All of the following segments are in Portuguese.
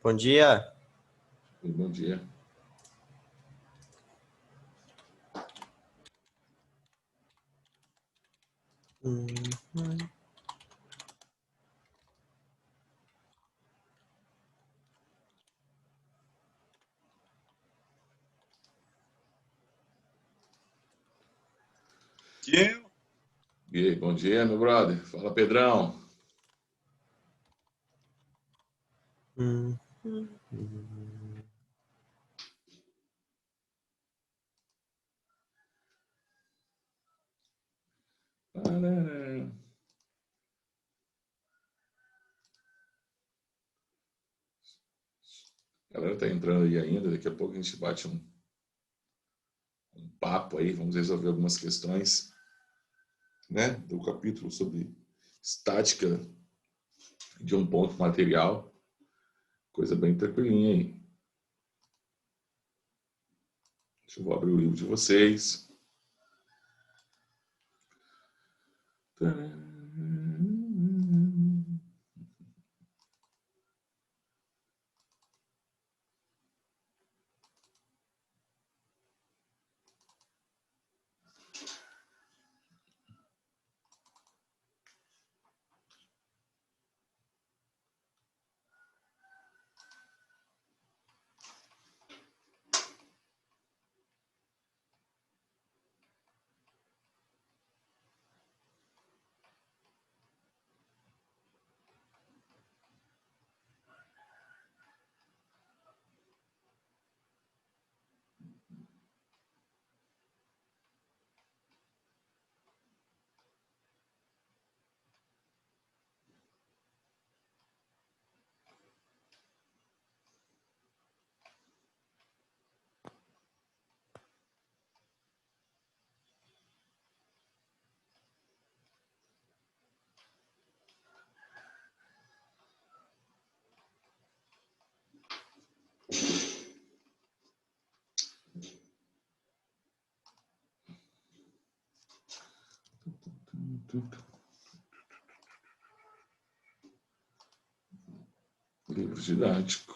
Bom dia. Bom dia. E aí, bom dia, meu brother. Fala, Pedrão. A galera tá entrando aí ainda, daqui a pouco a gente bate um papo aí, vamos resolver algumas questões, né, do capítulo sobre estática de um ponto material, coisa bem tranquilinha aí. Deixa eu abrir o livro de vocês. Livro didático.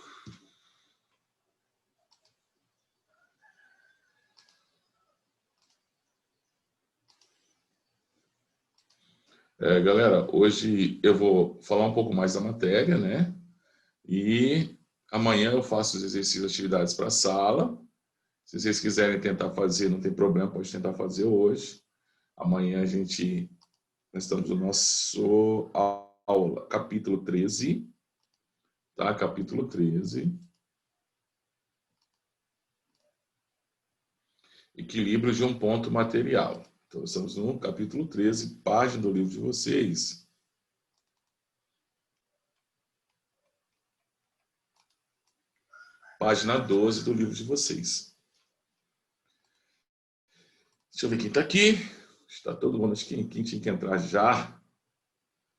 Galera, hoje eu vou falar um pouco mais da matéria, né? E amanhã eu faço os exercícios, atividades para a sala. Se vocês quiserem tentar fazer, não tem problema, pode tentar fazer hoje. Amanhã nós estamos no nosso aula, capítulo 13, tá? Capítulo 13. Equilíbrio de um ponto material. Então, estamos no capítulo 13, página do livro de vocês. Página 12 do livro de vocês. Deixa eu ver quem está aqui. Está todo mundo, acho que quem tinha que entrar já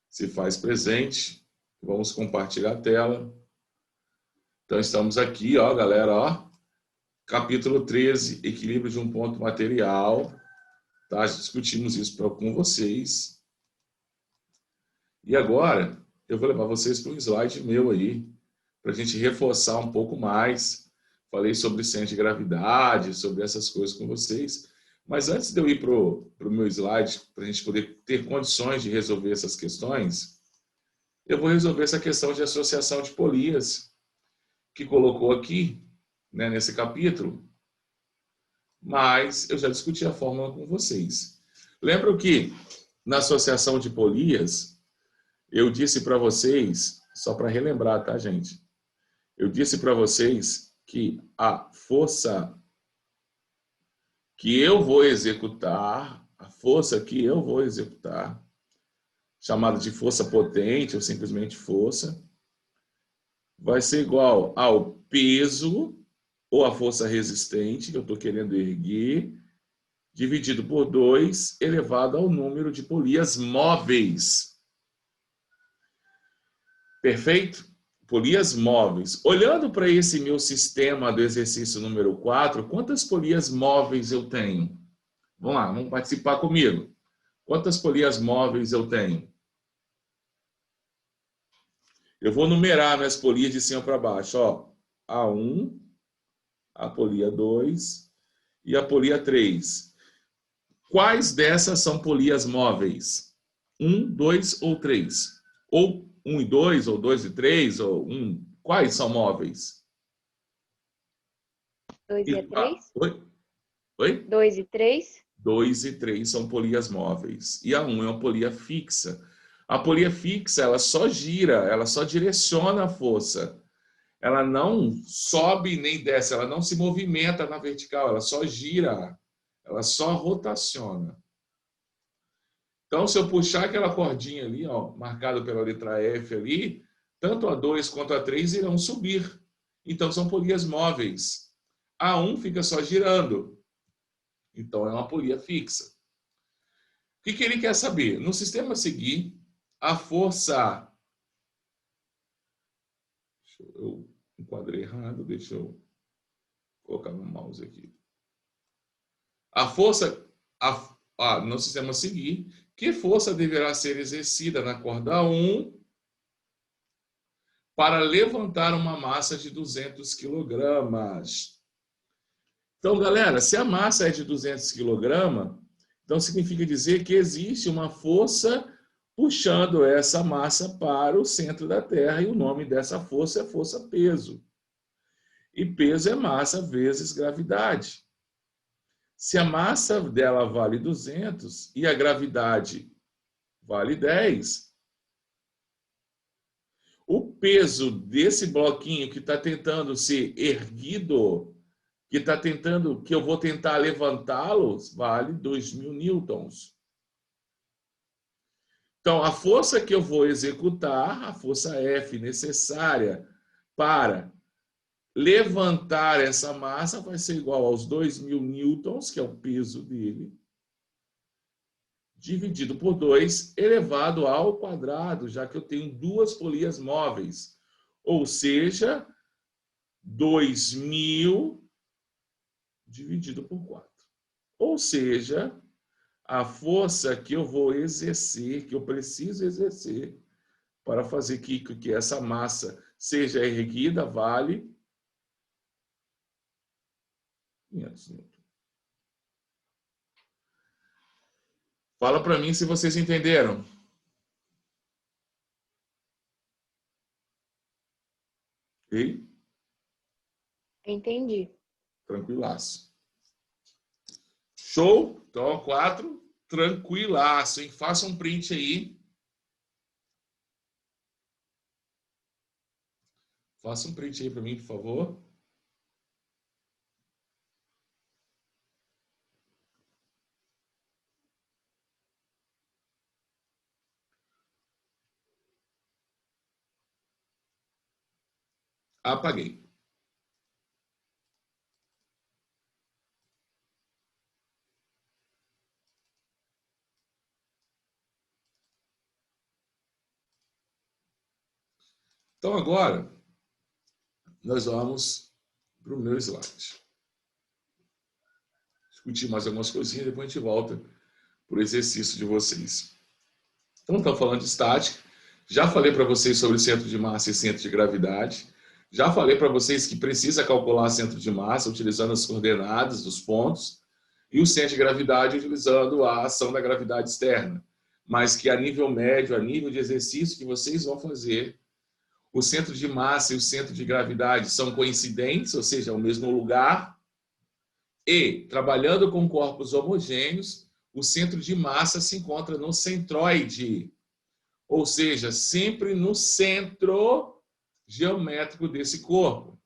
se faz presente. Vamos compartilhar a tela. Então, estamos aqui, ó, galera, ó. Capítulo 13, equilíbrio de um ponto material. Tá? Discutimos isso com vocês. E agora, eu vou levar vocês para um slide meu aí, para a gente reforçar um pouco mais. Falei sobre centro de gravidade, sobre essas coisas com vocês. Mas antes de eu ir para o meu slide, para a gente poder ter condições de resolver essas questões, eu vou resolver essa questão de associação de polias, que colocou aqui, né, nesse capítulo, mas eu já discuti a fórmula com vocês. Lembram que na associação de polias, eu disse para vocês, só para relembrar, tá, gente? Eu disse para vocês que a força que eu vou executar, chamada de força potente ou simplesmente força, vai ser igual ao peso ou a força resistente que eu estou querendo erguer, dividido por 2, elevado ao número de polias móveis. Perfeito? Polias móveis. Olhando para esse meu sistema do exercício número 4, quantas polias móveis eu tenho? Vamos lá, vamos participar comigo. Quantas polias móveis eu tenho? Eu vou numerar minhas polias de cima para baixo. Ó, A1, a polia 2 e a polia 3. Quais dessas são polias móveis? 1, 2 ou 3? Ou 1 e 2, ou 2 e 3, ou 1. Quais são móveis? 2 e 3? Oi? Oi? 2 e 3? 2 e 3 são polias móveis. E a 1 é uma polia fixa. A polia fixa, ela só gira, ela só direciona a força. Ela não sobe nem desce, ela não se movimenta na vertical, ela só gira, ela só rotaciona. Então, se eu puxar aquela cordinha ali, ó, marcada pela letra F ali, tanto a 2 quanto a 3 irão subir. Então, são polias móveis. A 1 fica só girando. Então, é uma polia fixa. O que ele quer saber? No sistema a seguir, a força... Eu enquadrei errado, deixa eu colocar no mouse aqui. A força... no sistema a seguir, que força deverá ser exercida na corda 1 para levantar uma massa de 200 quilogramas? Então, galera, se a massa é de 200 quilogramas, então significa dizer que existe uma força puxando essa massa para o centro da Terra, e o nome dessa força é força-peso. E peso é massa vezes gravidade. Se a massa dela vale 200 e a gravidade vale 10, o peso desse bloquinho que está tentando ser erguido, que eu vou tentar levantá-lo, vale 2.000 newtons. Então, a força que eu vou executar, a força F necessária para levantar essa massa vai ser igual aos 2.000 newtons, que é o peso dele, dividido por 2, elevado ao quadrado, já que eu tenho duas polias móveis. Ou seja, 2.000 dividido por 4. Ou seja, a força que eu vou exercer, que eu preciso exercer para fazer que essa massa seja erguida, vale 500 newtons. Fala para mim se vocês entenderam. Ok? Entendi. Tranquilaço. Show? Então, 4, tranquilaço, hein? Faça um print aí. Faça um print aí para mim, por favor. Apaguei. Então, agora, nós vamos para o meu slide. Discutir mais algumas coisinhas, depois a gente volta para o exercício de vocês. Então, estamos falando de estática. Já falei para vocês sobre centro de massa e centro de gravidade. Já falei para vocês que precisa calcular centro de massa utilizando as coordenadas dos pontos e o centro de gravidade utilizando a ação da gravidade externa. Mas que a nível médio, a nível de exercício que vocês vão fazer, o centro de massa e o centro de gravidade são coincidentes, ou seja, é o mesmo lugar. E, trabalhando com corpos homogêneos, o centro de massa se encontra no centroide, ou seja, sempre no centro geométrico desse corpo.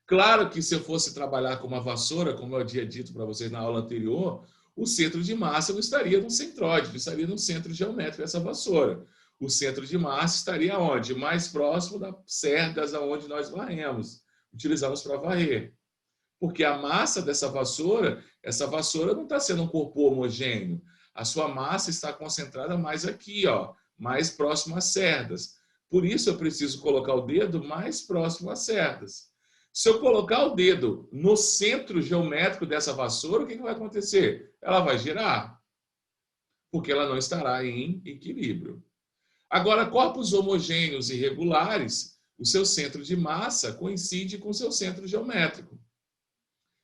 Claro que se eu fosse trabalhar com uma vassoura, como eu tinha dito para vocês na aula anterior, o centro de massa não estaria no centroide, estaria no centro geométrico dessa vassoura. O centro de massa estaria onde? Mais próximo das cerdas aonde nós varremos, utilizamos para varrer. Porque a massa dessa vassoura, essa vassoura não está sendo um corpo homogêneo. A sua massa está concentrada mais aqui, ó, mais próximo às cerdas. Por isso eu preciso colocar o dedo mais próximo às cerdas. Se eu colocar o dedo no centro geométrico dessa vassoura, o que vai acontecer? Ela vai girar, porque ela não estará em equilíbrio. Agora, corpos homogêneos e regulares, o seu centro de massa coincide com o seu centro geométrico.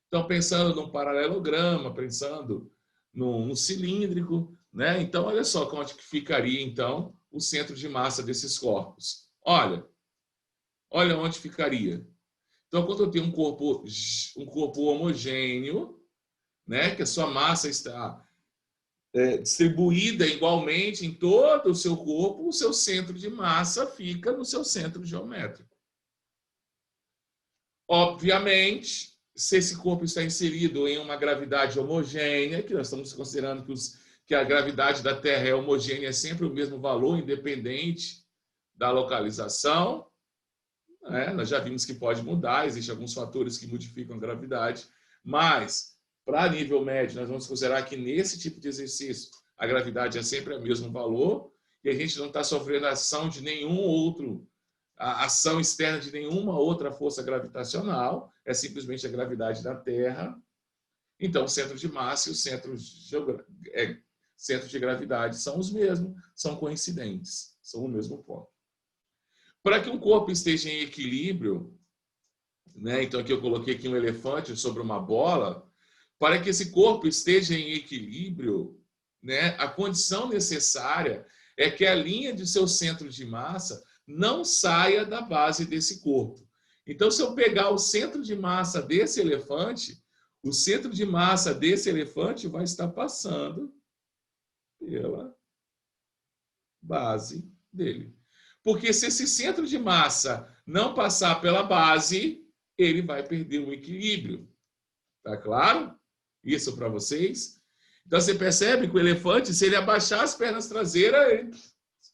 Então, pensando num paralelograma, pensando num cilíndrico, né? Então, olha só onde que ficaria, então, o centro de massa desses corpos. Olha onde ficaria. Então, quando eu tenho um corpo homogêneo, né, que a sua massa está distribuída igualmente em todo o seu corpo, o seu centro de massa fica no seu centro geométrico. Obviamente, se esse corpo está inserido em uma gravidade homogênea, que nós estamos considerando que a gravidade da Terra é homogênea, é sempre o mesmo valor, independente da localização, né? Nós já vimos que pode mudar, existem alguns fatores que modificam a gravidade, mas, para nível médio, nós vamos considerar que nesse tipo de exercício a gravidade é sempre o mesmo valor e a gente não está sofrendo ação de nenhum outro, a ação externa de nenhuma outra força gravitacional, é simplesmente a gravidade da Terra. Então, o centro de massa e o centro de gravidade são os mesmos, são coincidentes, são o mesmo ponto. Para que um corpo esteja em equilíbrio, né? Então aqui eu coloquei aqui um elefante sobre uma bola, para que esse corpo esteja em equilíbrio, né? A condição necessária é que a linha de seu centro de massa não saia da base desse corpo. Então, se eu pegar o centro de massa desse elefante, o centro de massa desse elefante vai estar passando pela base dele. Porque se esse centro de massa não passar pela base, ele vai perder o equilíbrio. Tá claro? Isso para vocês? Então, você percebe que o elefante, se ele abaixar as pernas traseiras, ele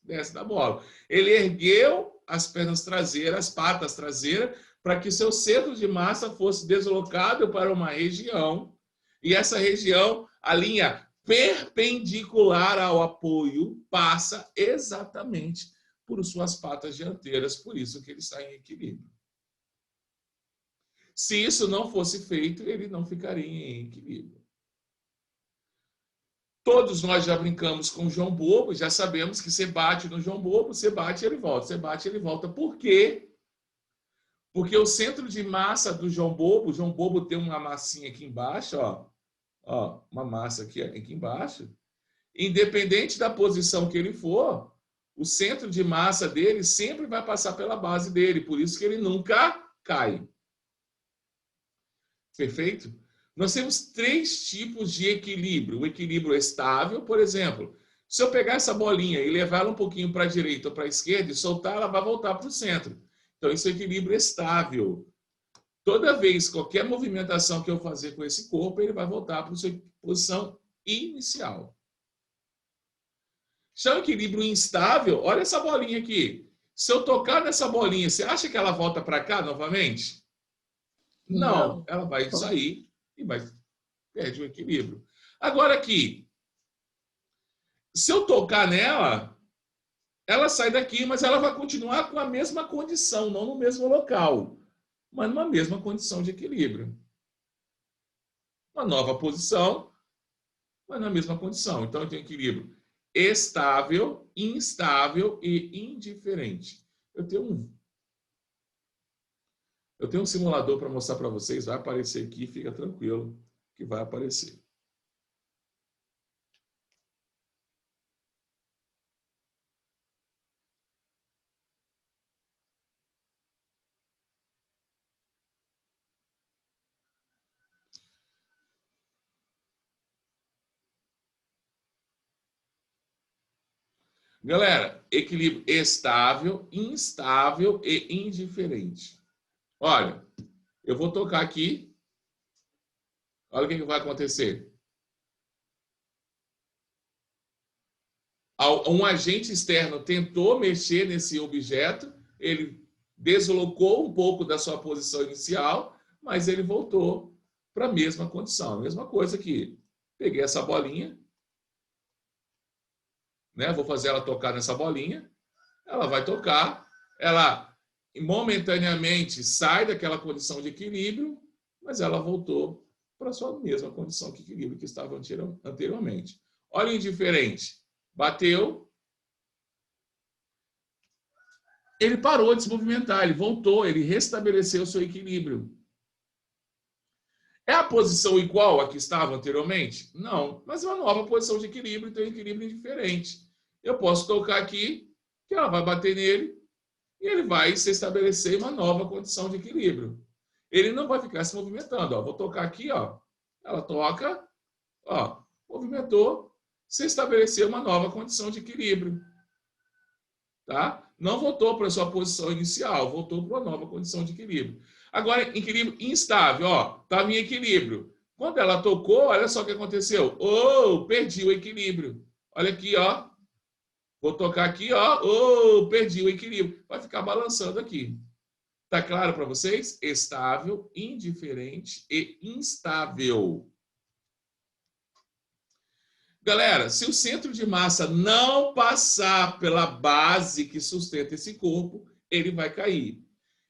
desce da bola. Ele ergueu as pernas traseiras, as patas traseiras, para que seu centro de massa fosse deslocado para uma região. E essa região, a linha perpendicular ao apoio, passa exatamente por suas patas dianteiras, por isso que ele está em equilíbrio. Se isso não fosse feito, ele não ficaria em equilíbrio. Todos nós já brincamos com o João Bobo, já sabemos que você bate no João Bobo, você bate e ele volta, você bate e ele volta. Por quê? Porque o centro de massa do João Bobo tem uma massinha aqui embaixo, ó, uma massa aqui embaixo. Independente da posição que ele for, o centro de massa dele sempre vai passar pela base dele, por isso que ele nunca cai. Perfeito? Nós temos 3 tipos de equilíbrio. O equilíbrio estável, por exemplo, se eu pegar essa bolinha e levar ela um pouquinho para a direita ou para a esquerda e soltar, ela vai voltar para o centro. Então, isso é equilíbrio estável. Toda vez, qualquer movimentação que eu fazer com esse corpo, ele vai voltar para a sua posição inicial. Chama equilíbrio instável. Olha essa bolinha aqui. Se eu tocar nessa bolinha, você acha que ela volta para cá novamente? Não. Ela vai sair e vai perder o equilíbrio. Agora aqui, se eu tocar nela, ela sai daqui, mas ela vai continuar com a mesma condição, não no mesmo local, mas numa mesma condição de equilíbrio. Uma nova posição, mas na mesma condição. Então, eu tenho equilíbrio estável, instável e indiferente. Eu tenho um simulador para mostrar para vocês, vai aparecer aqui, fica tranquilo que vai aparecer. Galera, equilíbrio estável, instável e indiferente. Olha, eu vou tocar aqui. Olha o que vai acontecer. Um agente externo tentou mexer nesse objeto, ele deslocou um pouco da sua posição inicial, mas ele voltou para a mesma condição. A mesma coisa aqui. Peguei essa bolinha, né? Vou fazer ela tocar nessa bolinha. Ela vai tocar, ela momentaneamente sai daquela condição de equilíbrio, mas ela voltou para a sua mesma condição de equilíbrio que estava anteriormente. Olha o indiferente. Bateu, ele parou de se movimentar, ele voltou, ele restabeleceu o seu equilíbrio. É a posição igual a que estava anteriormente? Não, mas é uma nova posição de equilíbrio, então é um equilíbrio diferente. Eu posso tocar aqui, que ela vai bater nele, e ele vai se estabelecer uma nova condição de equilíbrio. Ele não vai ficar se movimentando. Ó. Vou tocar aqui, ó. Ela toca, ó, movimentou, se estabeleceu uma nova condição de equilíbrio. Tá? Não voltou para a sua posição inicial, voltou para uma nova condição de equilíbrio. Agora, equilíbrio instável, ó, estava em equilíbrio. Quando ela tocou, olha só o que aconteceu. Oh, perdi o equilíbrio. Olha aqui, ó. Vou tocar aqui, ó. Oh, perdi o equilíbrio. Vai ficar balançando aqui. Tá claro para vocês? Estável, indiferente e instável. Galera, se o centro de massa não passar pela base que sustenta esse corpo, ele vai cair.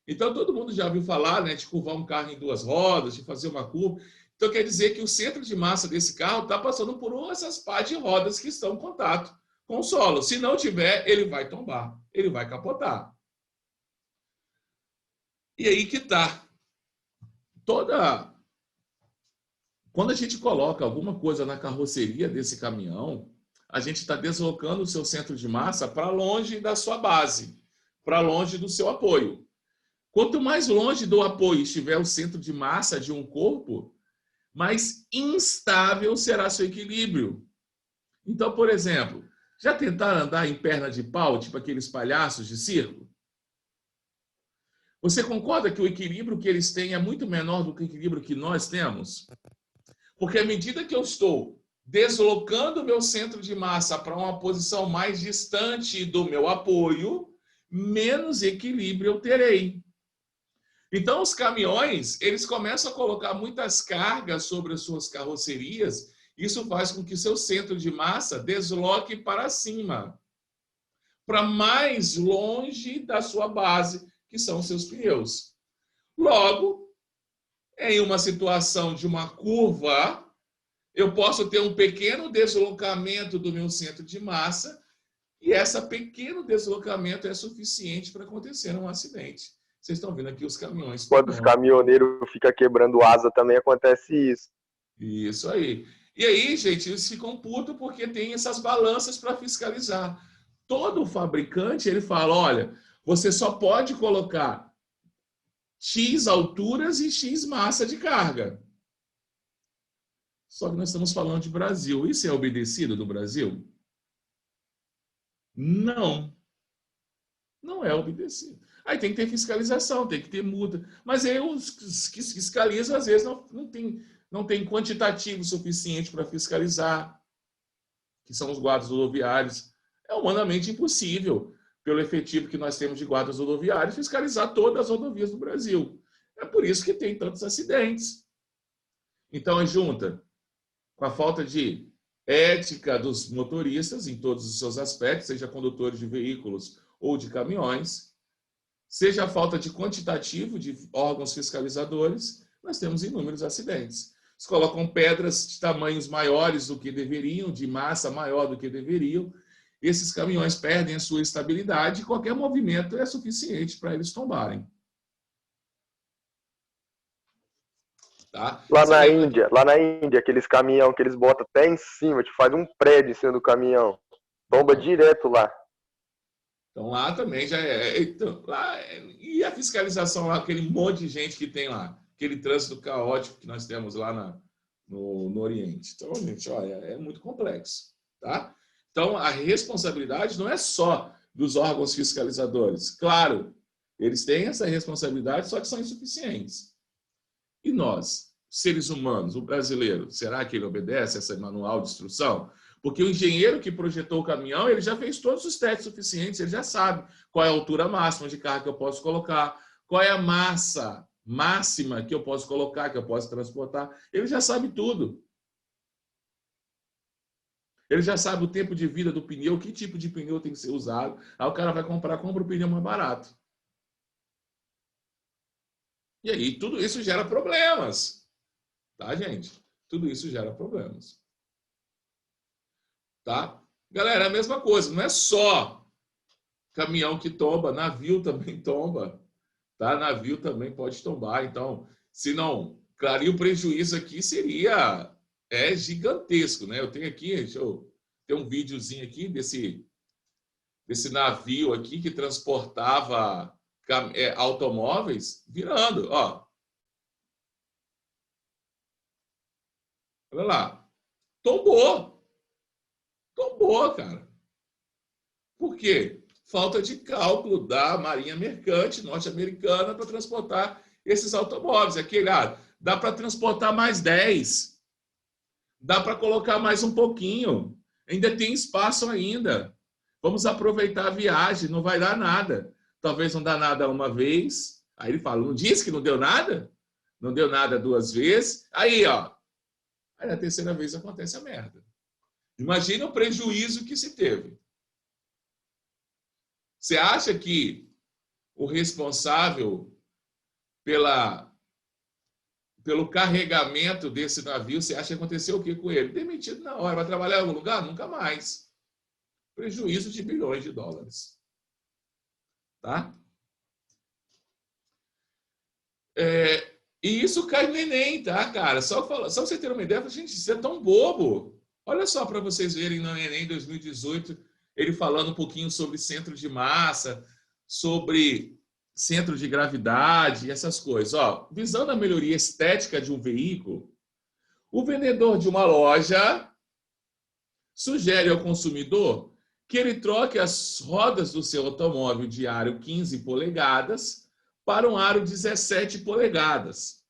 Então, todo mundo já ouviu falar, né, de curvar um carro em duas rodas, de fazer uma curva. Então, quer dizer que o centro de massa desse carro está passando por essas pás de rodas que estão em contato com o solo. Se não tiver, ele vai tombar, ele vai capotar. E aí que está. Quando a gente coloca alguma coisa na carroceria desse caminhão, a gente está deslocando o seu centro de massa para longe da sua base, para longe do seu apoio. Quanto mais longe do apoio estiver o centro de massa de um corpo, mais instável será seu equilíbrio. Então, por exemplo, já tentaram andar em perna de pau, tipo aqueles palhaços de circo? Você concorda que o equilíbrio que eles têm é muito menor do que o equilíbrio que nós temos? Porque à medida que eu estou deslocando o meu centro de massa para uma posição mais distante do meu apoio, menos equilíbrio eu terei. Então, os caminhões, eles começam a colocar muitas cargas sobre as suas carrocerias. Isso faz com que seu centro de massa desloque para cima, para mais longe da sua base, que são os seus pneus. Logo, em uma situação de uma curva, eu posso ter um pequeno deslocamento do meu centro de massa e esse pequeno deslocamento é suficiente para acontecer um acidente. Vocês estão vendo aqui os caminhões. Quando os caminhoneiros ficam quebrando asa, também acontece isso. Isso aí. E aí, gente, eles ficam putos porque tem essas balanças para fiscalizar. Todo fabricante, ele fala, olha, você só pode colocar X alturas e X massa de carga. Só que nós estamos falando de Brasil. Isso é obedecido no Brasil? Não. Não é obedecido. Aí tem que ter fiscalização, tem que ter multa. Mas aí os que fiscalizam, às vezes, não tem quantitativo suficiente para fiscalizar, que são os guardas rodoviários. É humanamente impossível, pelo efetivo que nós temos de guardas rodoviários, fiscalizar todas as rodovias do Brasil. É por isso que tem tantos acidentes. Então, junta com a falta de ética dos motoristas em todos os seus aspectos, seja condutores de veículos ou de caminhões, seja a falta de quantitativo de órgãos fiscalizadores, nós temos inúmeros acidentes. Eles colocam pedras de tamanhos maiores do que deveriam, de massa maior do que deveriam, esses caminhões perdem a sua estabilidade e qualquer movimento é suficiente para eles tombarem. Tá? Lá na Índia, aqueles caminhão que eles botam até em cima, te faz um prédio em cima do caminhão. Tomba direto lá. Então lá também já é. Então, e a fiscalização lá, aquele monte de gente que tem lá, aquele trânsito caótico que nós temos lá no Oriente. Então, gente, olha, é muito complexo. Tá? Então, a responsabilidade não é só dos órgãos fiscalizadores. Claro, eles têm essa responsabilidade, só que são insuficientes. E nós, seres humanos, o brasileiro, será que ele obedece a esse manual de instrução? Porque o engenheiro que projetou o caminhão, ele já fez todos os testes suficientes, ele já sabe qual é a altura máxima de carga que eu posso colocar, qual é a massa máxima que eu posso colocar, que eu posso transportar. Ele já sabe tudo. Ele já sabe o tempo de vida do pneu, que tipo de pneu tem que ser usado. Aí o cara vai compra o pneu mais barato. E aí tudo isso gera problemas. Tá, gente? Tudo isso gera problemas. Tá? Galera, é a mesma coisa. Não é só caminhão que tomba, navio também tomba, tá? Navio também pode tombar. Então, se não, claro, e o prejuízo aqui seria gigantesco, né? Eu tenho aqui, deixa eu ter um videozinho aqui desse navio aqui que transportava automóveis virando, ó. Olha lá. Tombou, cara. Por quê? Falta de cálculo da Marinha Mercante norte-americana para transportar esses automóveis. Aqui, dá para transportar mais 10. Dá para colocar mais um pouquinho. Ainda tem espaço ainda. Vamos aproveitar a viagem, não vai dar nada. Talvez não dá nada uma vez. Aí ele fala, não disse que não deu nada? Não deu nada 2 vezes. Aí, ó. Aí na 3ª vez acontece a merda. Imagina o prejuízo que se teve. Você acha que o responsável pelo carregamento desse navio, você acha que aconteceu o que com ele? Demitido na hora. Vai trabalhar em algum lugar? Nunca mais. Prejuízo de bilhões de dólares. Tá? E isso cai no Enem, tá, cara? Só você ter uma ideia, gente, isso é tão bobo. Olha só para vocês verem no Enem 2018, ele falando um pouquinho sobre centro de massa, sobre centro de gravidade, essas coisas. Ó, visando a melhoria estética de um veículo, o vendedor de uma loja sugere ao consumidor que ele troque as rodas do seu automóvel de aro 15 polegadas para um aro 17 polegadas.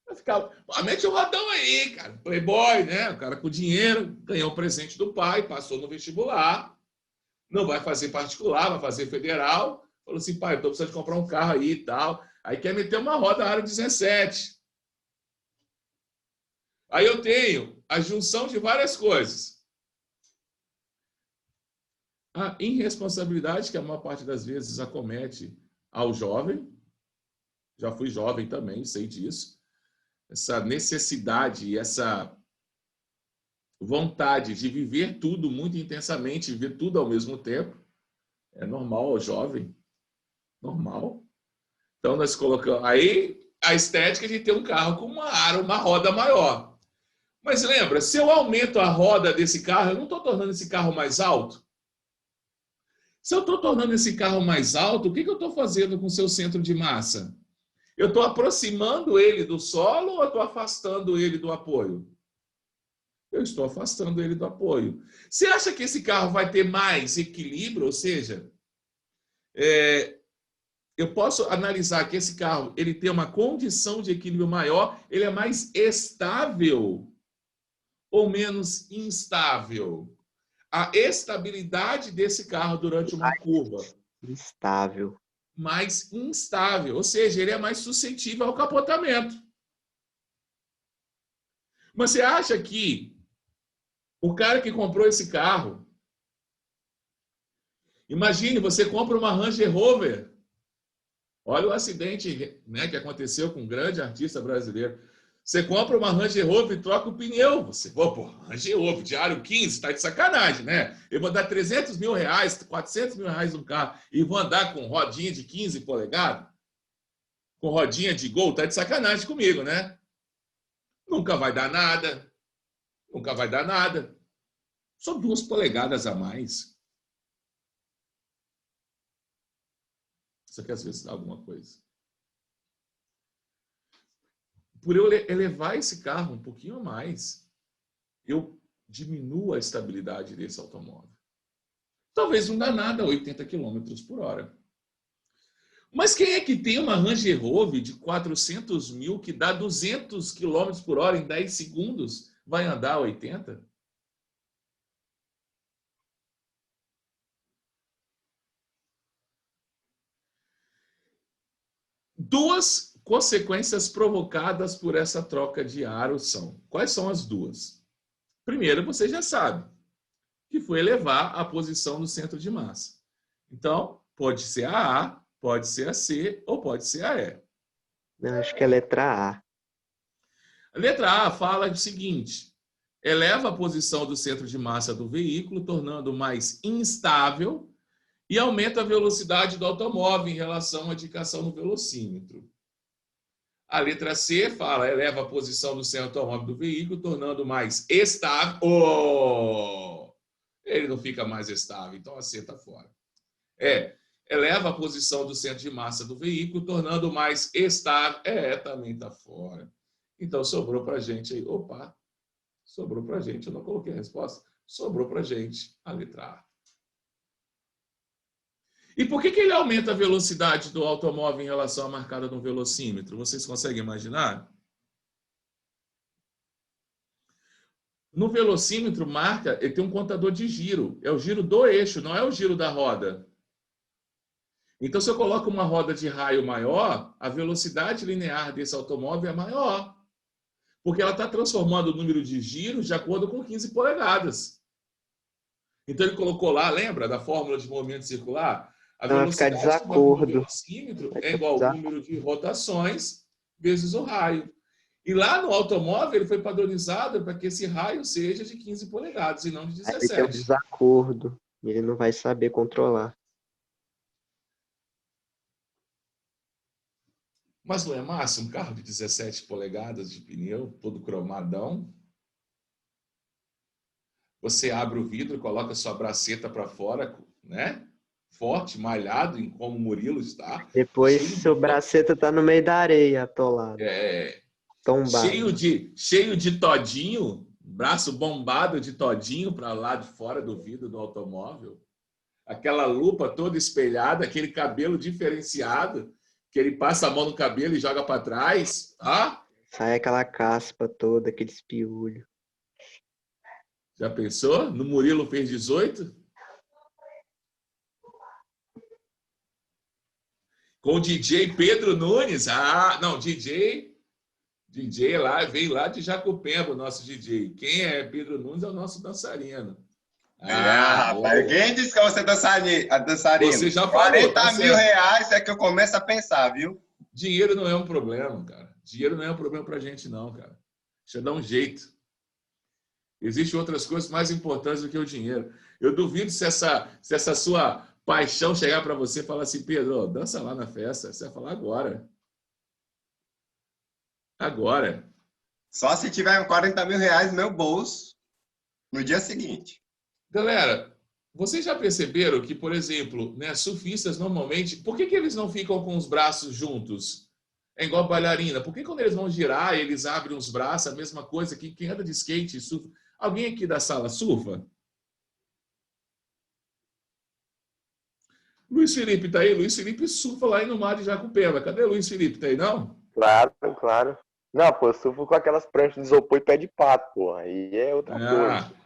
Vai ficar, mete o rodão aí, cara. Playboy, né? O cara com dinheiro, ganhou o presente do pai, passou no vestibular, não vai fazer particular, vai fazer federal. Falou assim, pai, eu tô precisando de comprar um carro aí e tal. Aí quer meter uma roda aro 17. Aí eu tenho a junção de várias coisas. A irresponsabilidade, que a maior parte das vezes acomete ao jovem. Já fui jovem também, sei disso. Essa necessidade e essa vontade de viver tudo muito intensamente, viver tudo ao mesmo tempo. É normal ao jovem. Normal. Então, nós colocamos... Aí, a estética de ter um carro com uma roda maior. Mas lembra, se eu aumento a roda desse carro, eu não estou tornando esse carro mais alto? Se eu estou tornando esse carro mais alto, o que eu estou fazendo com o seu centro de massa? Eu estou aproximando ele do solo ou eu estou afastando ele do apoio? Eu estou afastando ele do apoio. Você acha que esse carro vai ter mais equilíbrio? Ou seja, eu posso analisar que esse carro ele tem uma condição de equilíbrio maior, ele é mais estável ou menos instável? A estabilidade desse carro durante uma curva. Instável. Mais instável, ou seja, ele é mais suscetível ao capotamento. Mas você acha que o cara que comprou esse carro, imagine, você compra uma Range Rover, olha o acidente, né, que aconteceu com um grande artista brasileiro. Você compra uma Range Rover e troca o pneu. Você, pô, Range Rover, de aro 15, tá de sacanagem, né? Eu vou dar 300 mil reais, 400 mil reais no carro e vou andar com rodinha de 15 polegadas? Com rodinha de Gol? Tá de sacanagem comigo, né? Nunca vai dar nada. Nunca vai dar nada. Só 2 polegadas a mais. Isso aqui às vezes dá alguma coisa. Por eu elevar esse carro um pouquinho a mais, eu diminuo a estabilidade desse automóvel. Talvez não dá nada a 80 km por hora. Mas quem é que tem uma Range Rover de 400 mil que dá 200 km por hora em 10 segundos? Vai andar a 80? Duas consequências provocadas por essa troca de aro são... Quais são as duas? Primeiro, você já sabe, que foi elevar a posição do centro de massa. Então, pode ser a A, pode ser a C ou pode ser a E. Não, acho que é a letra A. A letra A fala o seguinte, eleva a posição do centro de massa do veículo, tornando mais instável e aumenta a velocidade do automóvel em relação à indicação no velocímetro. A letra C fala, eleva a posição do centro automóvel do veículo, tornando mais estável. Oh! Ele não fica mais estável, então a C está fora. Eleva a posição do centro de massa do veículo, tornando mais estável. Também está fora. Então, sobrou para a gente aí. Opa! Sobrou para a gente. Eu não coloquei a resposta. Sobrou para a gente a letra A. E por que ele aumenta a velocidade do automóvel em relação à marcada no velocímetro? Vocês conseguem imaginar? No velocímetro marca, ele tem um contador de giro. É o giro do eixo, não é o giro da roda. Então, se eu coloco uma roda de raio maior, a velocidade linear desse automóvel é maior. Porque ela está transformando o número de giros de acordo com 15 polegadas. Então, ele colocou lá, lembra da fórmula de movimento circular? A velocidade vai ficar desacordo. do velocímetro é igual ao número de rotações vezes o raio. E lá no automóvel, ele foi padronizado para que esse raio seja de 15 polegadas e não de 17. Vai ter um desacordo. Ele não vai saber controlar. Mas não é massa um carro de 17 polegadas de pneu, todo cromadão? Você abre o vidro, coloca sua braceta para fora, né? Forte, malhado, como o Murilo está. Depois seu braceta tá no meio da areia, atolado. Tombado. Cheio de todinho, braço bombado de todinho para lá de fora do vidro do automóvel. Aquela lupa toda espelhada, aquele cabelo diferenciado, que ele passa a mão no cabelo e joga para trás. Sai aquela caspa toda, aquele espiulho. Já pensou? No Murilo fez 18? Com o DJ Pedro Nunes. Não, DJ lá, veio lá de Jacupemba, o nosso DJ. Quem é Pedro Nunes é o nosso dançarino. Rapaz, quem disse que você é dançarino? Você já falou. 40 mil reais é que eu começo a pensar, viu? Dinheiro não é um problema, cara. Dinheiro não é um problema pra gente, não, cara. Deixa eu dar um jeito. Existem outras coisas mais importantes do que o dinheiro. Eu duvido se essa sua paixão chegar para você e falar assim, Pedro, dança lá na festa. Você vai falar agora. Agora. Só se tiver 40 mil reais no meu bolso no dia seguinte. Galera, vocês já perceberam que, por exemplo, né, surfistas normalmente, por que eles não ficam com os braços juntos? É igual bailarina. Por que quando eles vão girar, eles abrem os braços, a mesma coisa que quem anda de skate e surfa? Alguém aqui da sala surfa? Luiz Felipe tá aí? Luiz Felipe surfa lá no mar de Jacupemba. Cadê Luiz Felipe? Tá aí, não? Claro, claro. Não, pô, eu surfo com aquelas pranchas de isopor e pé de pato, pô. Aí é outra coisa.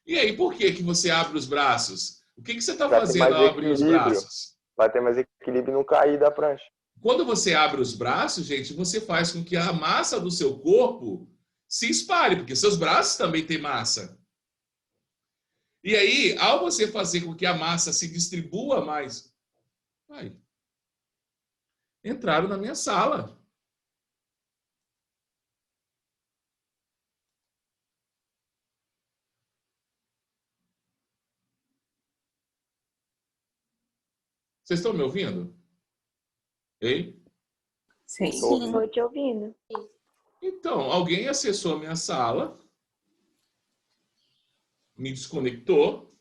E aí, por que você abre os braços? O que você está fazendo ao abrir os braços? Vai ter mais equilíbrio e não cair da prancha. Quando você abre os braços, gente, você faz com que a massa do seu corpo se espalhe, porque seus braços também têm massa. E aí, ao você fazer com que a massa se distribua mais... Entraram na minha sala. Vocês estão me ouvindo? Ei? Sim, estou te ouvindo. Então, alguém acessou a minha sala, me desconectou,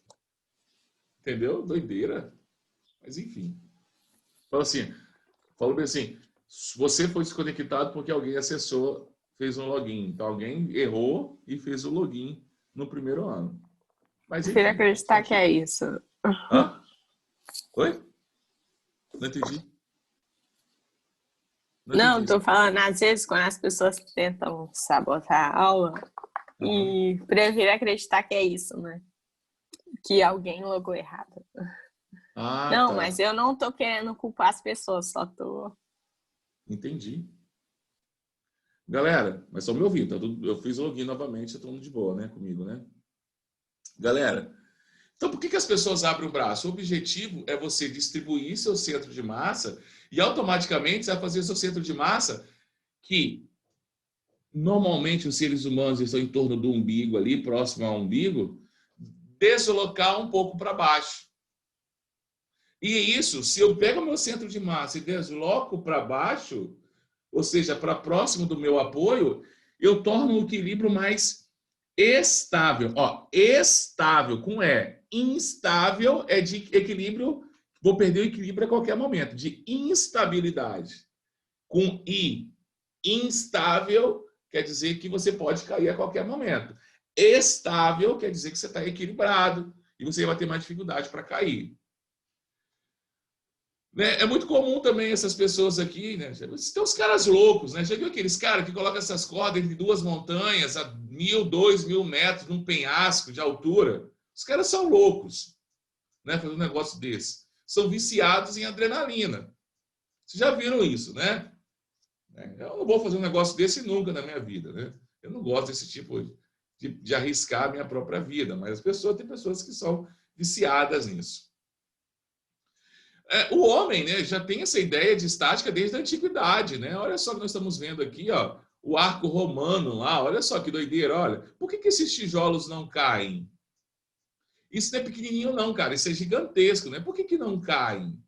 entendeu? Doideira. Mas, enfim. Falou bem assim, você foi desconectado porque alguém acessou, fez um login. Então, alguém errou e fez o login no primeiro ano. Mas, enfim, prefiro acreditar que é isso. Hã? Oi? Não entendi. Não, tô falando, às vezes, quando as pessoas tentam sabotar a aula, e prefiro acreditar que é isso, né? Que alguém logou errado. Não, tá. mas eu não tô querendo culpar as pessoas, só tô... Entendi. Galera, mas estão me ouvindo, eu fiz o login novamente, todo mundo de boa, né, comigo, né? Galera, então por que as pessoas abrem o braço? O objetivo é você distribuir seu centro de massa e automaticamente você vai fazer seu centro de massa que normalmente os seres humanos estão em torno do umbigo ali, próximo ao umbigo, deslocar um pouco para baixo. E isso, se eu pego o meu centro de massa e desloco para baixo, ou seja, para próximo do meu apoio, eu torno o equilíbrio mais estável. Ó, estável com E. Instável é de equilíbrio, vou perder o equilíbrio a qualquer momento, de instabilidade. Com I. Instável quer dizer que você pode cair a qualquer momento. Estável quer dizer que você está equilibrado e você vai ter mais dificuldade para cair. Né? É muito comum também essas pessoas aqui, né? Tem uns caras loucos, né? Já viu aqueles caras que colocam essas cordas entre duas montanhas a 1.000, 2.000 metros num penhasco de altura? Os caras são loucos, né? Fazer um negócio desse. São viciados em adrenalina. Vocês já viram isso, né? Eu não vou fazer um negócio desse nunca na minha vida, né? Eu não gosto desse tipo de arriscar a minha própria vida, mas tem pessoas que são viciadas nisso. O homem, né, já tem essa ideia de estática desde a antiguidade, né? Olha só que nós estamos vendo aqui, ó, o arco romano lá, olha só que doideira, olha. Por que esses tijolos não caem? Isso não é pequenininho não, cara, isso é gigantesco, né? Por que não caem?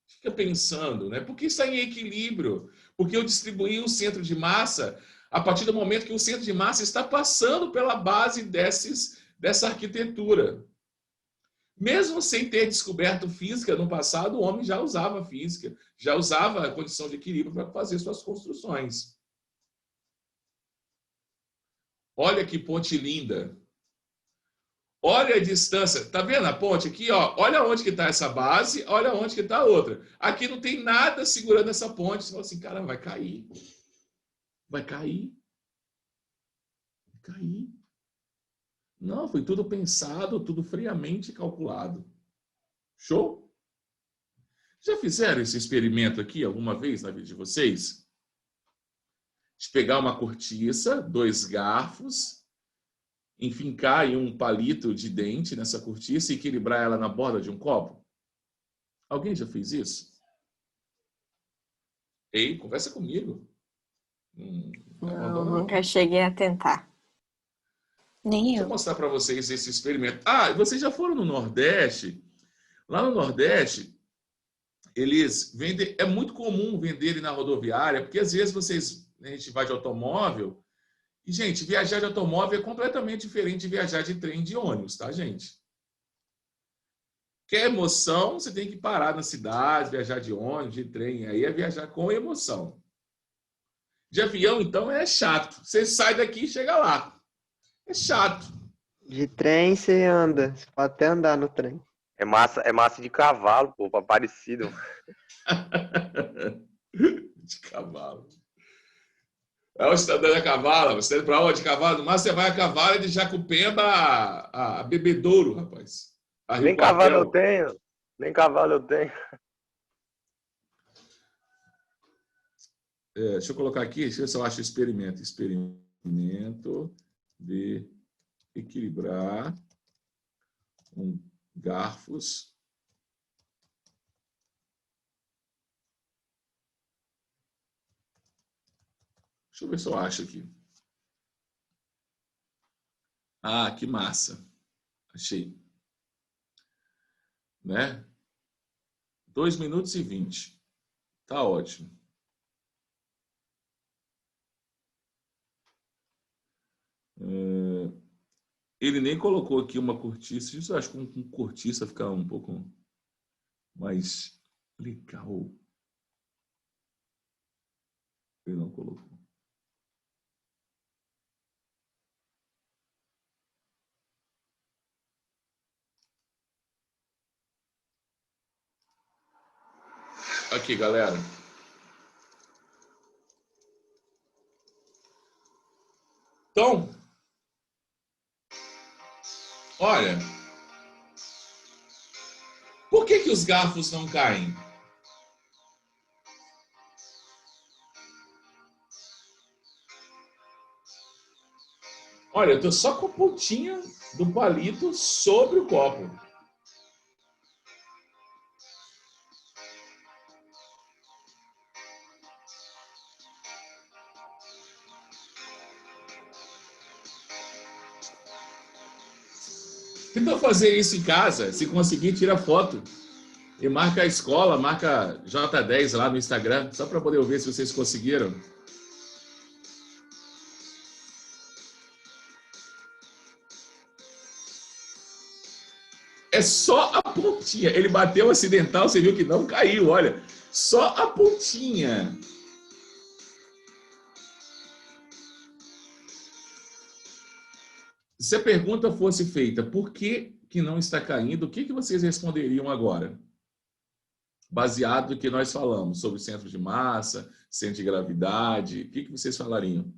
Fica pensando, né? Porque está em equilíbrio. Porque eu distribuí o centro de massa a partir do momento que o centro de massa está passando pela base dessa arquitetura. Mesmo sem ter descoberto física no passado, o homem já usava física, já usava a condição de equilíbrio para fazer suas construções. Olha que ponte linda. Olha a distância. Tá vendo a ponte aqui? Ó? Olha onde que está essa base, olha onde que está a outra. Aqui não tem nada segurando essa ponte. Você fala assim, cara, vai cair. Vai cair. Vai cair. Não, foi tudo pensado, tudo friamente calculado. Show? Já fizeram esse experimento aqui alguma vez na vida de vocês? De pegar uma cortiça, 2 garfos, enfincar em um palito de dente nessa cortiça e equilibrar ela na borda de um copo? Alguém já fez isso? Ei, conversa comigo. Não, nunca cheguei a tentar. Nem Deixa eu mostrar para vocês esse experimento. Ah, vocês já foram no Nordeste? Lá no Nordeste, eles vendem, é muito comum venderem na rodoviária, porque às vezes a gente vai de automóvel, e, gente, viajar de automóvel é completamente diferente de viajar de trem e de ônibus, tá, gente? Quer emoção, você tem que parar na cidade, viajar de ônibus, de trem, aí é viajar com emoção. De avião, então, é chato. Você sai daqui e chega lá. É chato. De trem você anda, você pode até andar no trem. É massa de cavalo, pô, parecido. De cavalo. Você está andando a cavalo, você está indo para onde? Cavalo, mas você vai a cavalo de Jacupemba a Bebedouro, rapaz. Nem cavalo eu tenho. Nem cavalo eu tenho. Deixa eu colocar aqui, deixa eu ver se eu acho experimento. Experimento de equilibrar com garfos. Deixa eu ver se eu acho aqui. Ah, que massa. Achei. Né? 2 minutos e 20. Tá ótimo. Ele nem colocou aqui uma cortiça. Isso eu acho que com cortiça fica um pouco mais legal. Ele não colocou. Aqui, galera. Então, olha, por que os garfos não caem? Olha, eu estou só com a pontinha do palito sobre o copo. Tenta fazer isso em casa. Se conseguir, tira foto. E marca a escola, marca J10 lá no Instagram, só para poder ver se vocês conseguiram. É só a pontinha. Ele bateu acidental, você viu que não caiu, olha. Só a pontinha. Se a pergunta fosse feita, por que não está caindo, o que vocês responderiam agora? Baseado no que nós falamos sobre centro de massa, centro de gravidade, o que vocês falariam?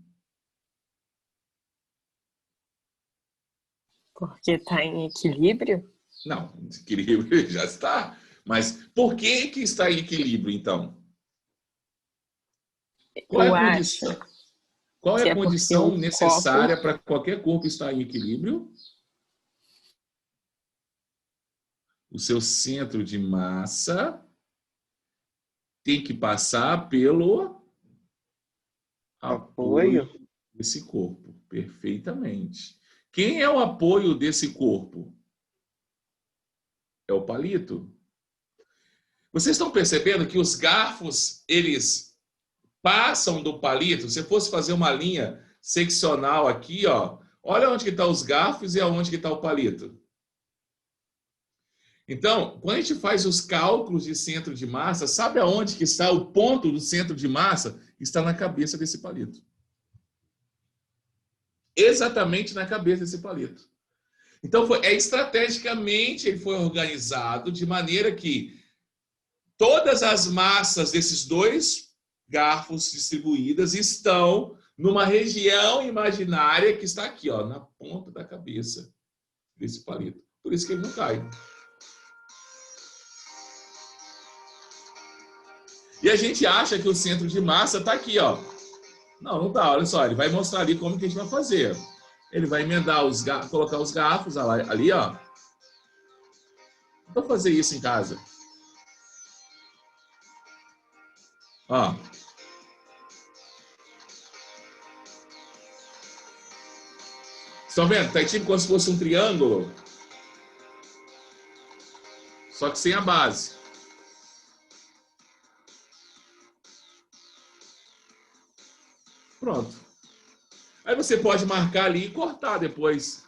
Porque está em equilíbrio? Não, equilíbrio já está. Mas por que está em equilíbrio, então? Qual é a condição? Qual é a condição necessária para qualquer corpo estar em equilíbrio? O seu centro de massa tem que passar pelo apoio desse corpo. Perfeitamente. Quem é o apoio desse corpo? É o palito. Vocês estão percebendo que os garfos, eles passam do palito? Se fosse fazer uma linha seccional aqui, ó, olha onde que estão os garfos e aonde que está o palito. Então, quando a gente faz os cálculos de centro de massa, sabe aonde que está o ponto do centro de massa? Está na cabeça desse palito. Exatamente na cabeça desse palito. Então, estrategicamente ele foi organizado de maneira que todas as massas desses dois garfos distribuídas estão numa região imaginária que está aqui, ó, na ponta da cabeça desse palito. Por isso que ele não cai. E a gente acha que o centro de massa está aqui, ó. Não, não está. Olha só, ele vai mostrar ali como que a gente vai fazer. Ele vai emendar colocar os garfos ali, ó. Vou fazer isso em casa. Ó. Estão vendo? Tá tipo como se fosse um triângulo. Só que sem a base. Pronto. Aí você pode marcar ali e cortar depois,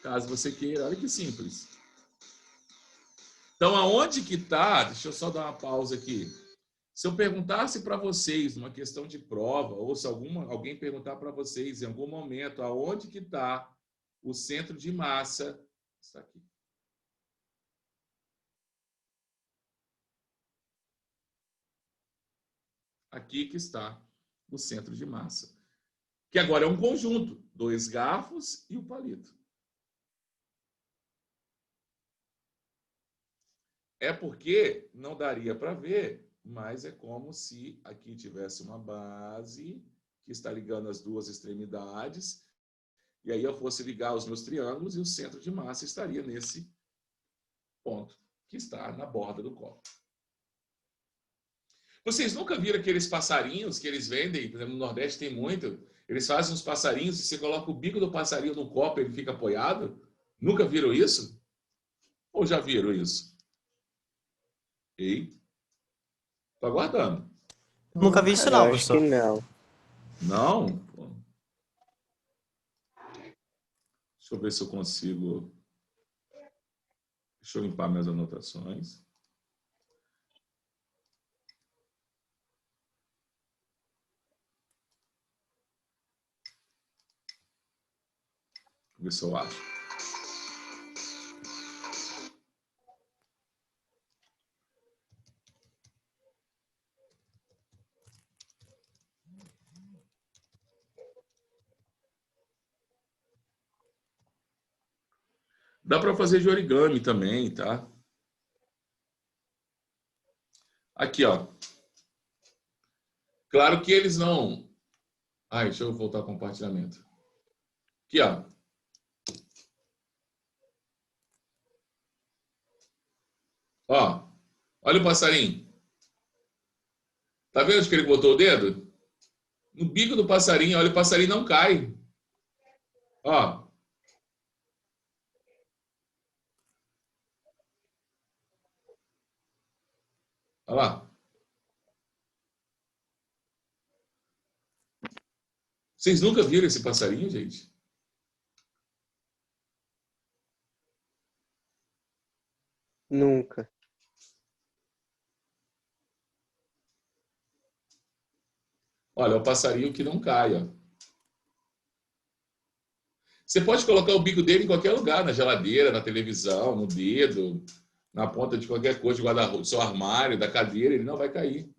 caso você queira. Olha que simples. Então, aonde que está? Deixa eu só dar uma pausa aqui. Se eu perguntasse para vocês, numa questão de prova, ou se alguém perguntar para vocês em algum momento, aonde que está o centro de massa, está aqui. Aqui que está o centro de massa. Que agora é um conjunto, 2 garfos e o palito. É porque não daria para ver, mas é como se aqui tivesse uma base que está ligando as duas extremidades, e aí eu fosse ligar os meus triângulos e o centro de massa estaria nesse ponto, que está na borda do copo. Vocês nunca viram aqueles passarinhos que eles vendem? Por exemplo, no Nordeste tem muito. Eles fazem uns passarinhos e você coloca o bico do passarinho no copo e ele fica apoiado? Nunca viram isso? Ou já viram isso? Ei, tô aguardando. Nunca vi isso não, professor. Acho que não. Não? Pô. Deixa eu ver se eu consigo... Deixa eu limpar minhas anotações. Ver se eu acho. Dá para fazer de origami também, tá? Aqui, ó. Claro que eles não... Ai, deixa eu voltar ao compartilhamento. Aqui, ó. Ó, olha o passarinho. Tá vendo onde que ele botou o dedo? No bico do passarinho, olha, o passarinho não cai. Ó. Olha lá. Vocês nunca viram esse passarinho, gente? Nunca. Olha, é o passarinho que não cai, ó. Você pode colocar o bico dele em qualquer lugar, na geladeira, na televisão, no dedo, na ponta de qualquer coisa, de guarda-roupa, do seu armário, da cadeira, ele não vai cair.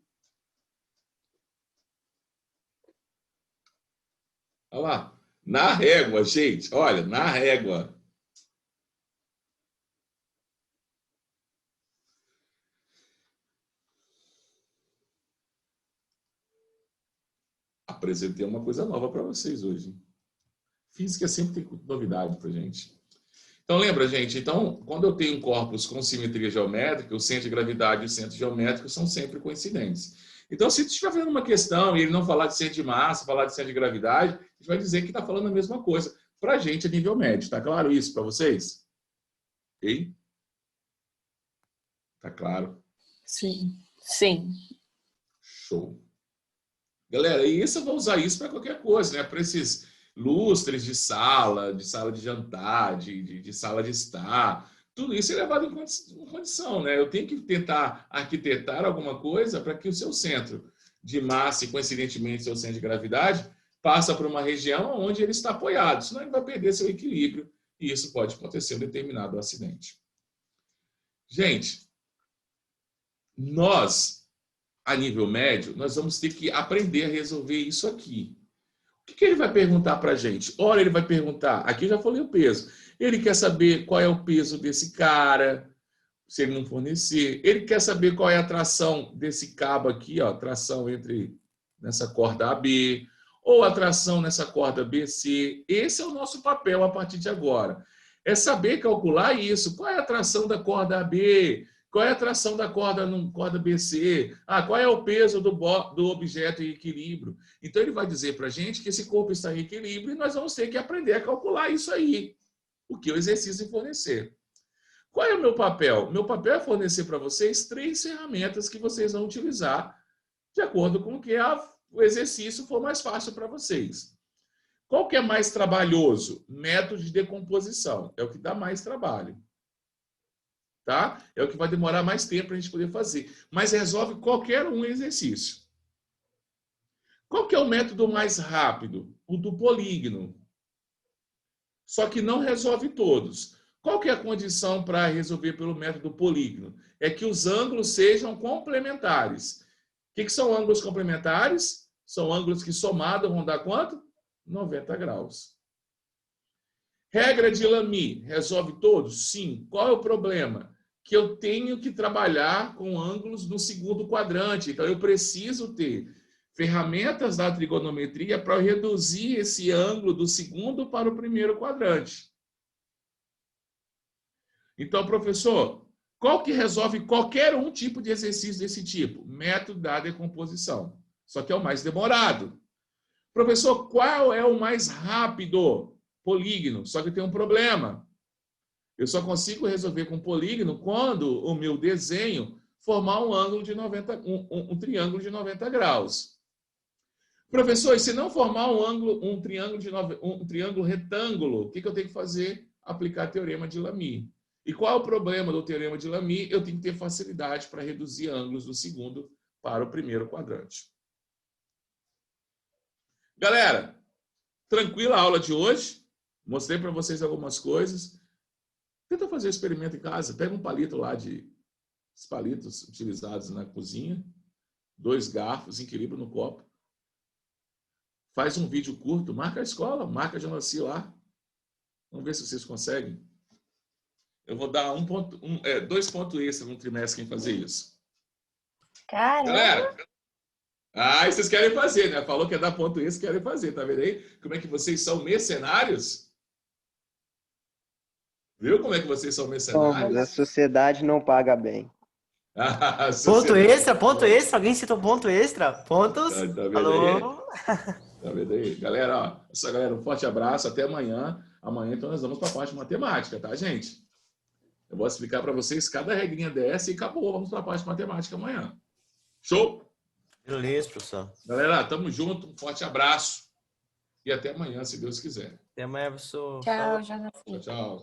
Olha lá. Na régua, gente. Olha, na régua. Apresentei uma coisa nova para vocês hoje. Física sempre tem novidade para gente. Então, lembra, gente? Então, quando eu tenho um corpus com simetria geométrica, o centro de gravidade e o centro geométrico são sempre coincidentes. Então, se tu estiver fazendo uma questão e ele não falar de centro de massa, falar de centro de gravidade, a gente vai dizer que está falando a mesma coisa. Para a gente, a nível médio. Tá claro isso para vocês? Ok? Tá claro? Sim. Sim. Show. Galera, e isso eu vou usar isso para qualquer coisa, né? Para esses lustres de sala de jantar, de sala de estar. Tudo isso é levado em condição, né? Eu tenho que tentar arquitetar alguma coisa para que o seu centro de massa e, coincidentemente, seu centro de gravidade passa por uma região onde ele está apoiado. Senão ele vai perder seu equilíbrio e isso pode acontecer em um determinado acidente. Gente, nós, a nível médio, nós vamos ter que aprender a resolver isso aqui. O que ele vai perguntar para a gente? Ora, ele vai perguntar, aqui eu já falei o peso. Ele quer saber qual é o peso desse cara, se ele não fornecer. Ele quer saber qual é a tração desse cabo aqui, ó, tração nessa corda AB, ou a tração nessa corda BC. Esse é o nosso papel a partir de agora. É saber calcular isso. Qual é a tração da corda AB? Qual é a tração da corda BC? Qual é o peso do objeto em equilíbrio? Então, ele vai dizer para a gente que esse corpo está em equilíbrio e nós vamos ter que aprender a calcular isso aí, o que o exercício fornecer. Qual é o meu papel? Meu papel é fornecer para vocês 3 ferramentas que vocês vão utilizar de acordo com o que o exercício for mais fácil para vocês. Qual que é mais trabalhoso? Método de decomposição. É o que dá mais trabalho. Tá? É o que vai demorar mais tempo para a gente poder fazer. Mas resolve qualquer um exercício. Qual que é o método mais rápido? O do polígono. Só que não resolve todos. Qual que é a condição para resolver pelo método polígono? É que os ângulos sejam complementares. O que são ângulos complementares? São ângulos que somados vão dar quanto? 90 graus. Regra de Lamy, resolve todos? Sim. Qual é o problema? Que eu tenho que trabalhar com ângulos no segundo quadrante. Então, eu preciso ter ferramentas da trigonometria para reduzir esse ângulo do segundo para o primeiro quadrante. Então, professor, qual que resolve qualquer um tipo de exercício desse tipo? Método da decomposição. Só que é o mais demorado. Professor, qual é o mais rápido? Polígono. Só que tem um problema. Eu só consigo resolver com polígono quando o meu desenho formar um ângulo de 90, um triângulo de 90 graus. Professor, e se não formar um triângulo retângulo, o que eu tenho que fazer? Aplicar teorema de Lamy. E qual é o problema do teorema de Lamy? Eu tenho que ter facilidade para reduzir ângulos do segundo para o primeiro quadrante. Galera, tranquila a aula de hoje. Mostrei para vocês algumas coisas. Tenta fazer o experimento em casa. Pega um palito lá os palitos utilizados na cozinha, 2 garfos, equilíbrio no copo. Faz um vídeo curto, marca a escola, marca a Janaci lá. Vamos ver se vocês conseguem. Eu vou dar 2 pontos extra no trimestre quem fazer isso. Caramba! Galera, vocês querem fazer, né? Falou que ia dar ponto extra, querem fazer. Tá vendo aí? Como é que vocês são mercenários? Viu como é que vocês são mercenários? Mas a sociedade não paga bem. Ponto extra. Alguém citou ponto extra? Pontos. Tá vendo Alô? aí? Tá vendo aí? Galera, ó, galera, um forte abraço. Até amanhã. Amanhã, então, nós vamos para a parte de matemática, tá, gente? Eu vou explicar para vocês cada regrinha dessa e acabou. Vamos para a parte de matemática amanhã. Show? Beleza, professor. Galera, tamo junto. Um forte abraço. E até amanhã, se Deus quiser. Até amanhã, professor. Tchau, Jonathan. Tchau, tchau.